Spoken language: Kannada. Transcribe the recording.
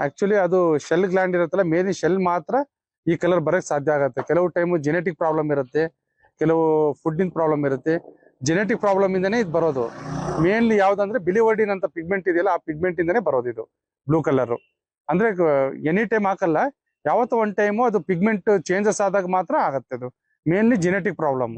ಆಕ್ಚುಲಿ ಅದು ಶೆಲ್ ಗ್ಲ್ಯಾಂಡ್ ಇರುತ್ತಲ್ಲ, ಮೇಲಿನ ಶೆಲ್ ಮಾತ್ರ ಈ ಕಲರ್ ಬರಕ್ ಸಾಧ್ಯ ಆಗುತ್ತೆ. ಕೆಲವು ಟೈಮು ಜೆನೆಟಿಕ್ ಪ್ರಾಬ್ಲಮ್ ಇರುತ್ತೆ, ಕೆಲವು ಫುಡ್ಡಿನ ಪ್ರಾಬ್ಲಮ್ ಇರುತ್ತೆ. ಜೆನೆಟಿಕ್ ಪ್ರಾಬ್ಲಮ್ ಇಂದಾನೆ ಇದು ಬರೋದು. ಮೇನ್ಲಿ ಯಾವ್ದಂದ್ರೆ ಬಿಲಿವರ್ಡಿನ್ ಅಂತ ಪಿಗ್ಮೆಂಟ್ ಇದೆಯಲ್ಲ, ಆ ಪಿಗ್ಮೆಂಟ್ ಇಂದಾನೆ ಬರೋದು ಇದು ಬ್ಲೂ ಕಲರ್. ಅಂದ್ರೆ ಎನಿ ಟೈಮ್ ಹಾಕಲ್ಲ, ಯಾವತ್ತೋ ಒನ್ ಟೈಮು ಅದು ಪಿಗ್ಮೆಂಟ್ ಚೇಂಜಸ್ ಆದಾಗ ಮಾತ್ರ ಆಗತ್ತೆ. ಅದು ಮೇನ್ಲಿ ಜೆನೆಟಿಕ್ ಪ್ರಾಬ್ಲಮ್.